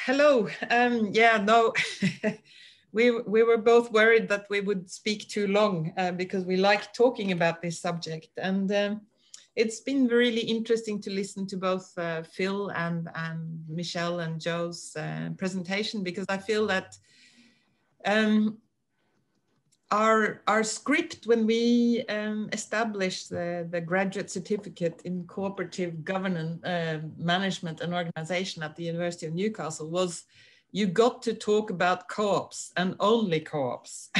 Hello. Yeah, no, we were both worried that we would speak too long because we like talking about this subject, and it's been really interesting to listen to both Phil and Michelle and Joe's presentation, because I feel that our script when we established the graduate certificate in cooperative governance, management and organization at the University of Newcastle was, you got to talk about co-ops and only co-ops.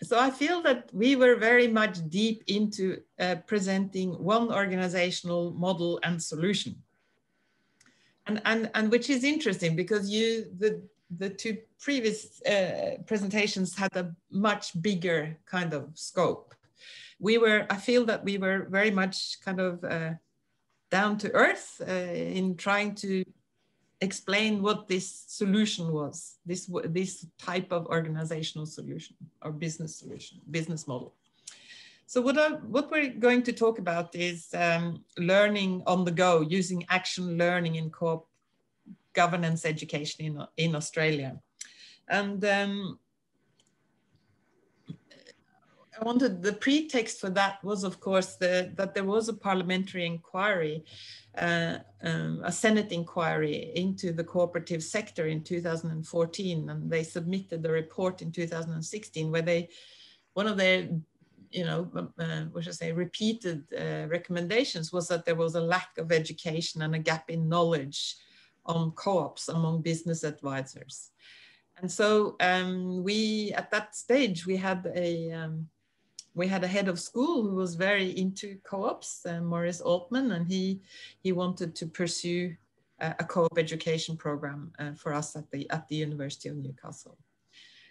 So I feel that we were very much deep into presenting one organizational model and solution. And which is interesting, because the two previous presentations had a much bigger kind of scope. I feel that we were very much kind of down to earth in trying to explain what this solution was, this type of organizational solution or business solution, business model. So what we're going to talk about is learning on the go, using action learning in co-op governance education in Australia. And the pretext for that was, of course, that there was a parliamentary inquiry, a Senate inquiry into the cooperative sector in 2014, and they submitted the report in 2016, where one of their what should I say, repeated recommendations was that there was a lack of education and a gap in knowledge on co-ops among business advisors. And so at that stage, we had a head of school who was very into co-ops, Maurice Altman, and he wanted to pursue a co-op education program for us at the University of Newcastle.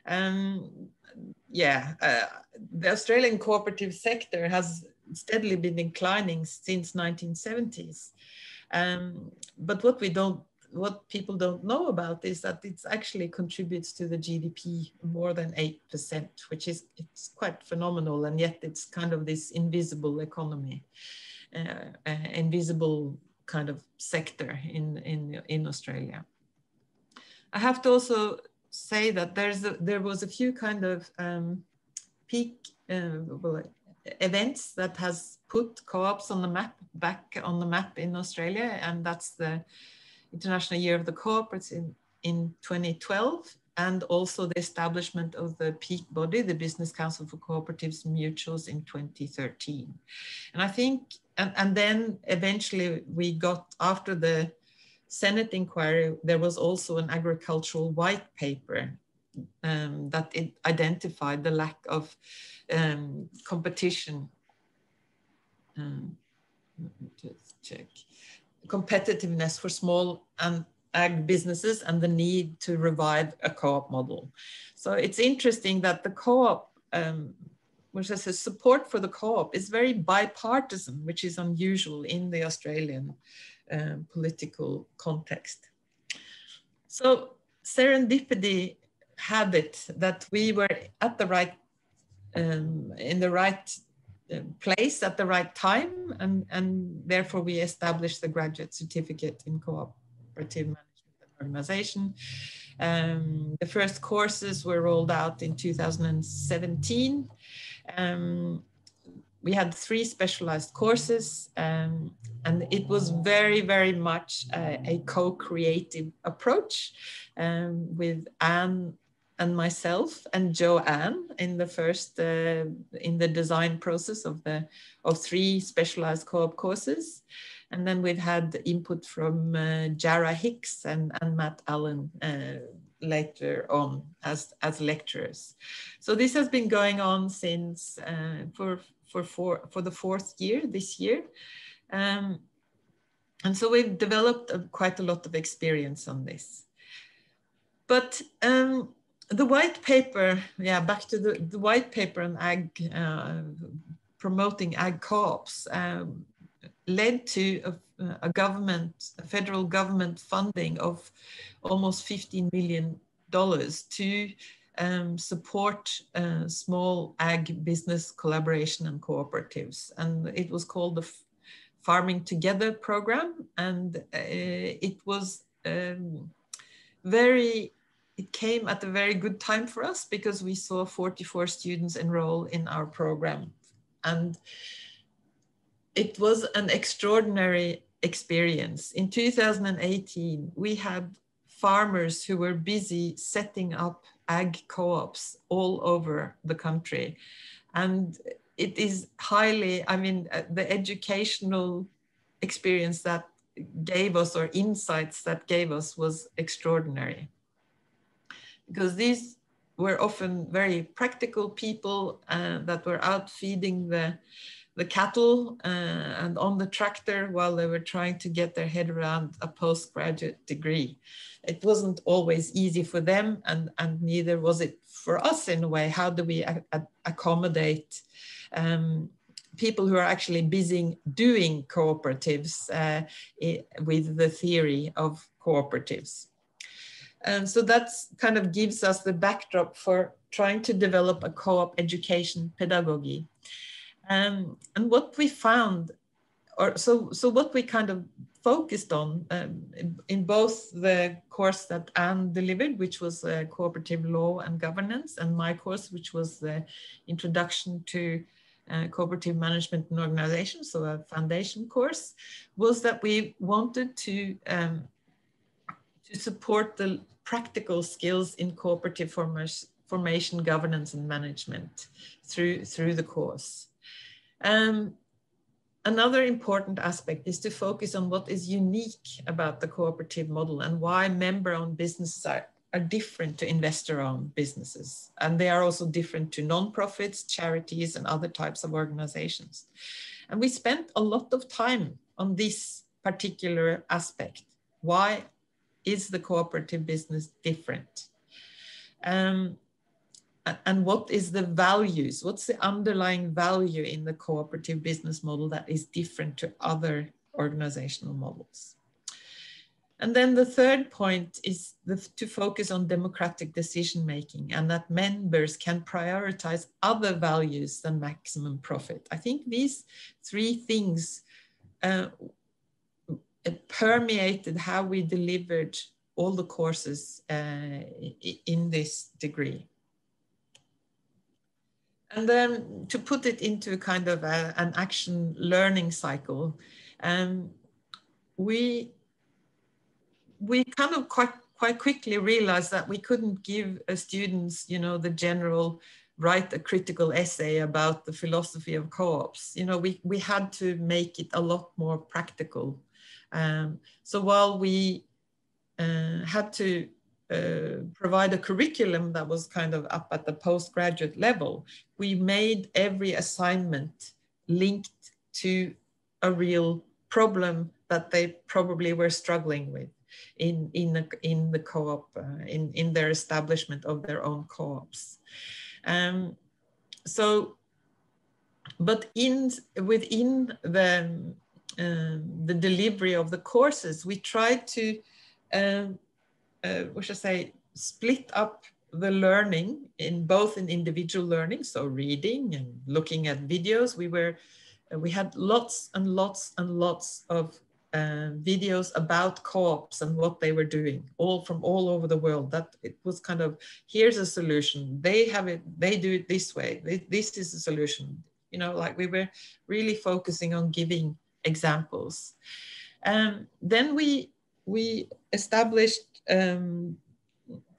The Australian cooperative sector has steadily been declining since 1970s. But what people don't know about is that it actually contributes to the GDP more than 8%, which it's quite phenomenal, and yet it's kind of this invisible economy, invisible kind of sector in Australia. I have to also say that there was a few kind of peak events that has put co-ops on the map, back on the map in Australia, and that's the International Year of the Cooperative in 2012, and also the establishment of the peak body, the Business Council for Cooperatives and Mutuals, in 2013. And I think, and then eventually we got, after the Senate inquiry, there was also an agricultural white paper that it identified the lack of competition. Let me just check. Competitiveness for small and ag businesses, and the need to revive a co-op model. So it's interesting that the co-op, which is a support for the co-op, is very bipartisan, which is unusual in the Australian political context. So serendipity had it that we were at the right, in the right place at the right time, and therefore we established the graduate certificate in cooperative management and organization. The first courses were rolled out in 2017. We had 3 specialized courses, and it was very, very much a co-creative approach with Anne and myself and Joanne in the first, in the design process of 3 specialized co-op courses. And then we've had input from Jara Hicks and Matt Allen later on as lecturers. So this has been going on since for the 4th year this year. And so we've developed quite a lot of experience on this. But the white paper, back to the white paper on ag, promoting ag co-ops, led to a federal government funding of almost $15 million to support small ag business collaboration and cooperatives. And it was called the Farming Together program, and it was it came at a very good time for us because we saw 44 students enroll in our program. And it was an extraordinary experience. In 2018, we had farmers who were busy setting up ag co-ops all over the country. And it is highly, I mean, the educational experience that gave us, or insights that gave us, was extraordinary. Because these were often very practical people that were out feeding the cattle and on the tractor while they were trying to get their head around a postgraduate degree. It wasn't always easy for them, and neither was it for us in a way. How do we accommodate people who are actually busy doing cooperatives with the theory of cooperatives? So that's kind of gives us the backdrop for trying to develop a co-op education pedagogy. And what we found, so what we kind of focused on in both the course that Anne delivered, which was cooperative law and governance, and my course, which was the introduction to cooperative management and organization, so a foundation course, was that we wanted to support the practical skills in cooperative formation, governance, and management through the course. Another important aspect is to focus on what is unique about the cooperative model and why member-owned businesses are different to investor-owned businesses. And they are also different to non-profits, charities, and other types of organizations. And we spent a lot of time on this particular aspect. Why is the cooperative business different? And what is the values? What's the underlying value in the cooperative business model that is different to other organizational models? And then the third point is to focus on democratic decision-making, and that members can prioritize other values than maximum profit. I think these three things permeated how we delivered all the courses in this degree. And then to put it into kind of an action learning cycle, we kind of quite quickly realized that we couldn't give students, you know, the general write a critical essay about the philosophy of co-ops. You know, we had to make it a lot more practical. So while we had to provide a curriculum that was kind of up at the postgraduate level, we made every assignment linked to a real problem that they probably were struggling with in the co-op, in their establishment of their own co-ops. But within the delivery of the courses, we tried to what should I say, split up the learning in both in individual learning, so reading and looking at videos. We had lots and lots and lots of videos about co-ops and what they were doing, all from all over the world. That it was kind of, here's a solution. They have it, they do it this way. This is the solution. You know, like we were really focusing on giving examples. Then we established,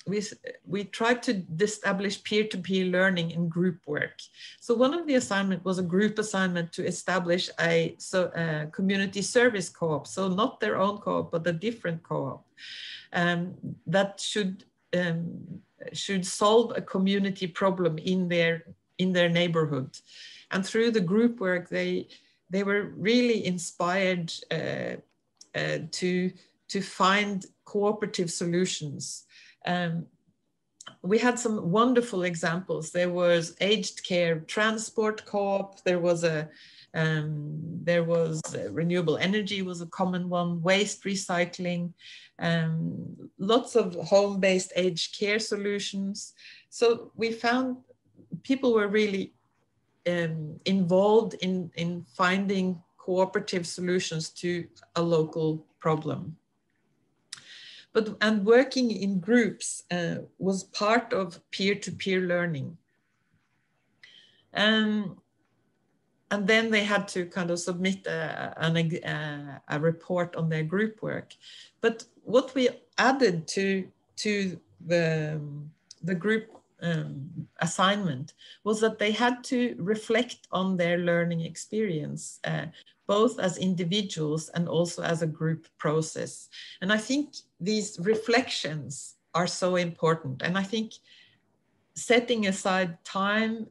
we tried to establish peer-to-peer learning in group work. So one of the assignment was a group assignment to establish a community service co-op. So not their own co-op, but a different co-op that should solve a community problem in their neighborhood. And through the group work, they were really inspired to find cooperative solutions. We had some wonderful examples. There was aged care transport co-op. There was renewable energy was a common one, waste recycling, lots of home-based aged care solutions. So we found people were really involved in finding cooperative solutions to a local problem. And working in groups was part of peer-to-peer learning. And then they had to kind of submit a report on their group work. But what we added to the group assignment was that they had to reflect on their learning experience, both as individuals and also as a group process. And I think these reflections are so important. And I think setting aside time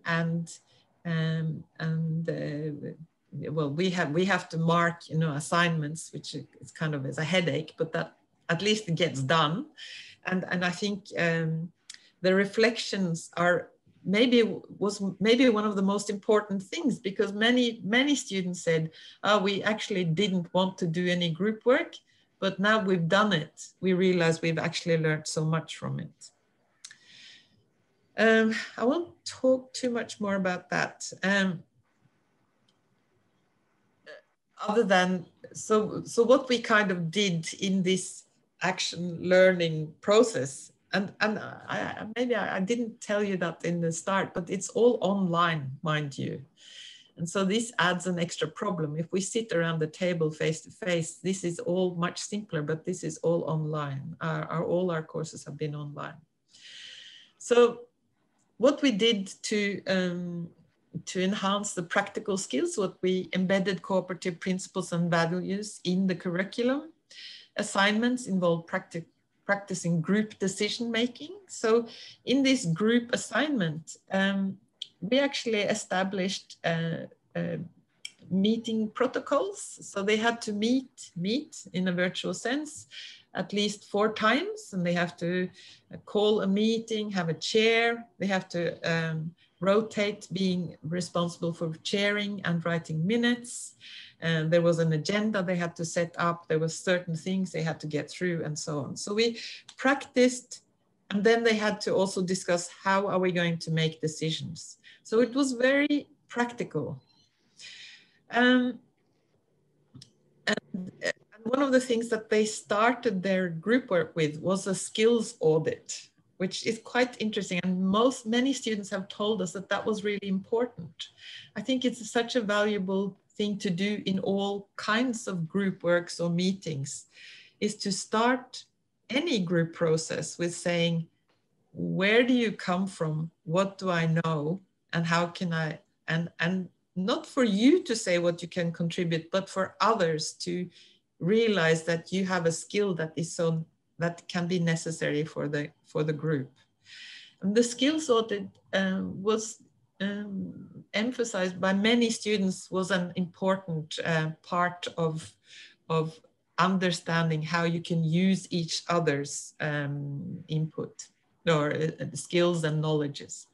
well, we have to mark, you know, assignments, which is kind of as a headache, but that at least it gets done. And I think the reflections are maybe one of the most important things, because many students said, oh, we actually didn't want to do any group work, but now we've done it, we realize we've actually learned so much from it. I won't talk too much more about that. Other than, so what we kind of did in this action learning process, and maybe I didn't tell you that in the start, but it's all online, mind you. And so this adds an extra problem. If we sit around the table face to face, this is all much simpler, but this is all online. All our courses have been online. So what we did to enhance the practical skills, what we embedded cooperative principles and values in the curriculum. Assignments involve practicing group decision making. So in this group assignment, we actually established meeting protocols. So they had to meet in a virtual sense at least 4 times, and they have to call a meeting, have a chair, they have to rotate being responsible for chairing and writing minutes. And there was an agenda they had to set up, there were certain things they had to get through, and so on. So we practiced, and then they had to also discuss how are we going to make decisions. So it was very practical. And one of the things that they started their group work with was a skills audit, which is quite interesting. And many students have told us that that was really important. I think it's such a valuable thing to do in all kinds of group works or meetings, is to start any group process with saying, where do you come from? What do I know? And how can I, and not for you to say what you can contribute, but for others to realize that you have a skill that is that can be necessary for the group. And the skills audit was emphasized by many students, was an important part of understanding how you can use each other's input or skills and knowledges.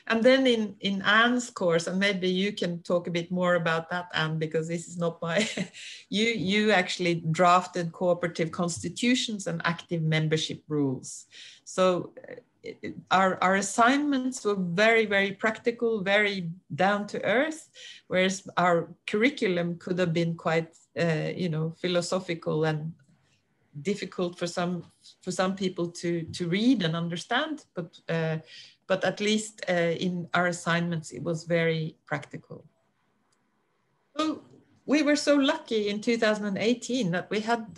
And then in Anne's course, and maybe you can talk a bit more about that, Anne, because this is not my, you actually drafted cooperative constitutions and active membership rules. So our assignments were very, very practical, very down to earth, whereas our curriculum could have been quite, you know, philosophical and difficult for some people to read and understand, but at least in our assignments, it was very practical. So we were so lucky in 2018 that we had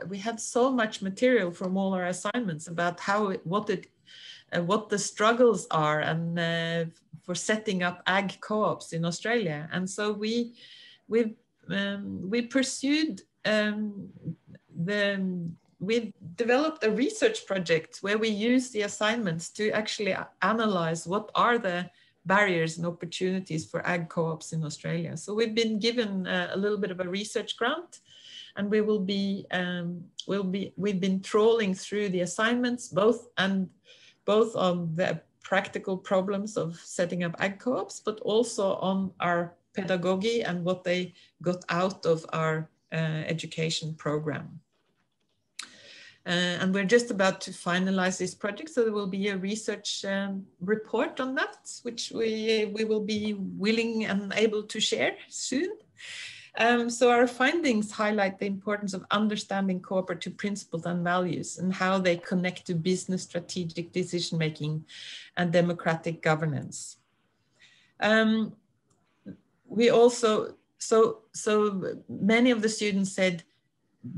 we had so much material from all our assignments about what the struggles are and for setting up ag co-ops in Australia. And so we pursued we developed a research project where we use the assignments to actually analyze what are the barriers and opportunities for ag co-ops in Australia. So we've been given a little bit of a research grant, and we will be, we've been trawling through the assignments, both on the practical problems of setting up ag co-ops, but also on our pedagogy and what they got out of our education program. And we're just about to finalize this project, so there will be a research report on that, which we will be willing and able to share soon. So our findings highlight the importance of understanding cooperative principles and values and how they connect to business strategic decision-making and democratic governance. We also, so many of the students said,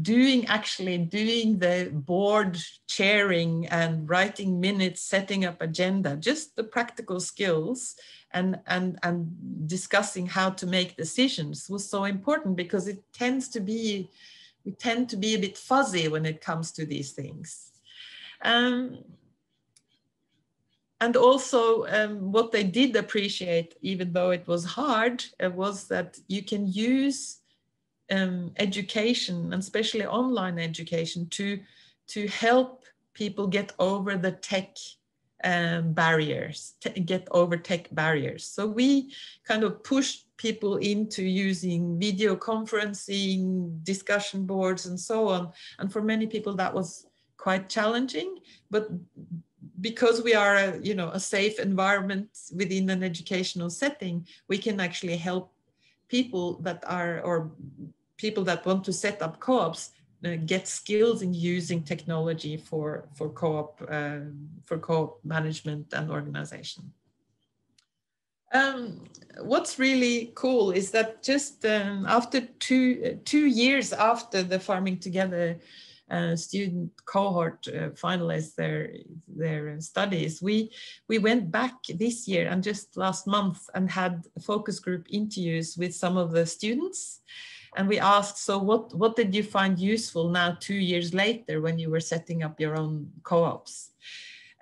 doing the board chairing and writing minutes, setting up agenda, just the practical skills and discussing how to make decisions was so important, because we tend to be a bit fuzzy when it comes to these things. And also what they did appreciate, even though it was hard, was that you can use education, and especially online education, to help people get over the tech barriers, get over tech barriers. So we kind of pushed people into using video conferencing, discussion boards, and so on. And for many people that was quite challenging, but because we are a safe environment within an educational setting, we can actually help people that want to set up co-ops get skills in using technology for co-op management and organization. What's really cool is that just after two years after the Farming Together student cohort finalized their studies, we went back this year and just last month and had focus group interviews with some of the students. And we asked, so what did you find useful now 2 years later when you were setting up your own co-ops?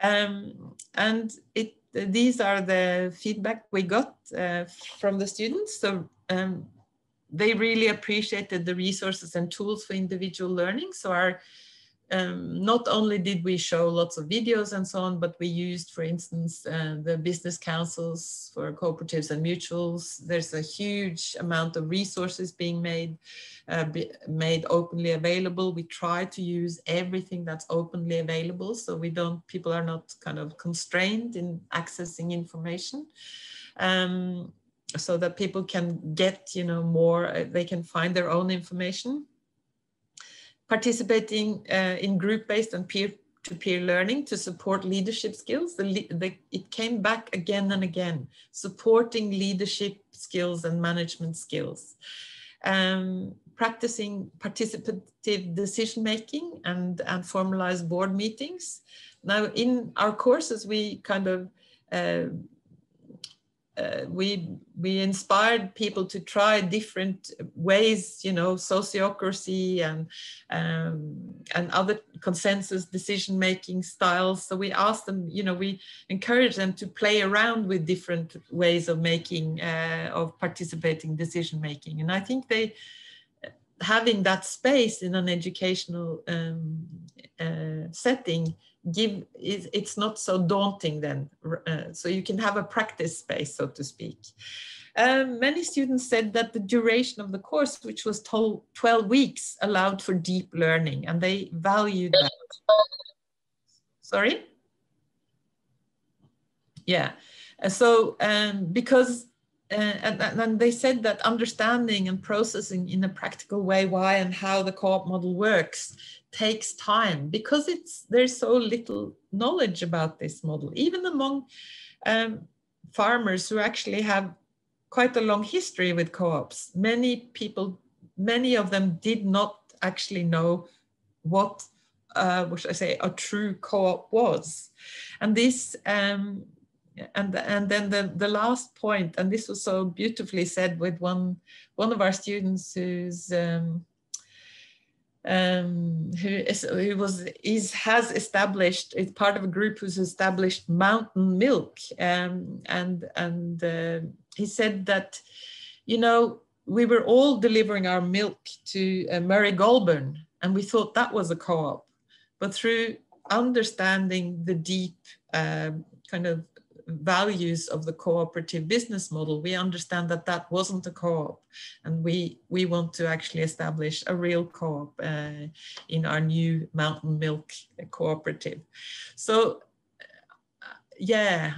And these are the feedback we got from the students. So they really appreciated the resources and tools for individual learning. So not only did we show lots of videos and so on, but we used, for instance, the business councils for cooperatives and mutuals. There's a huge amount of resources being made openly available. We try to use everything that's openly available, so people are not kind of constrained in accessing information. So that people can get, more, they can find their own information. Participating in group-based and peer-to-peer learning to support leadership skills. It came back again and again, supporting leadership skills and management skills. Practicing participative decision-making and formalized board meetings. Now, in our courses, we kind of we inspired people to try different ways, sociocracy and other consensus decision-making styles. So we asked them, we encouraged them to play around with different ways of of participating decision-making. And I think having that space in an educational setting it's not so daunting then. So you can have a practice space, so to speak. Many students said that the duration of the course, which was 12 weeks, allowed for deep learning, and they valued that. Sorry? Yeah. So because and they said that understanding and processing in a practical way why and how the co-op model works takes time, because there's so little knowledge about this model, even among farmers who actually have quite a long history with co-ops. Many of them did not actually know what should I say, a true co-op was. And this and then the last point, and this was so beautifully said with one of our students has established, is part of a group who's established Mountain Milk, and he said that, we were all delivering our milk to Murray Goulburn, and we thought that was a co-op, but through understanding the deep kind of values of the cooperative business model, we understand that wasn't a co-op, and we want to actually establish a real co-op in our new Mountain Milk cooperative. So yeah,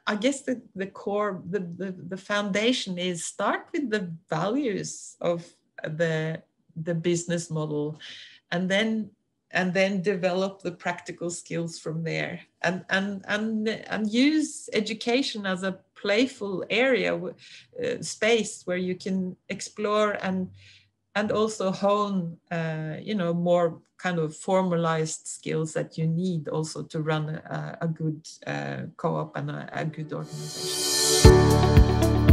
I guess the core, the foundation is start with the values of the business model, and then develop the practical skills from there, and use education as a playful area, space where you can explore and also hone more kind of formalized skills that you need also to run a good co-op and a good organization.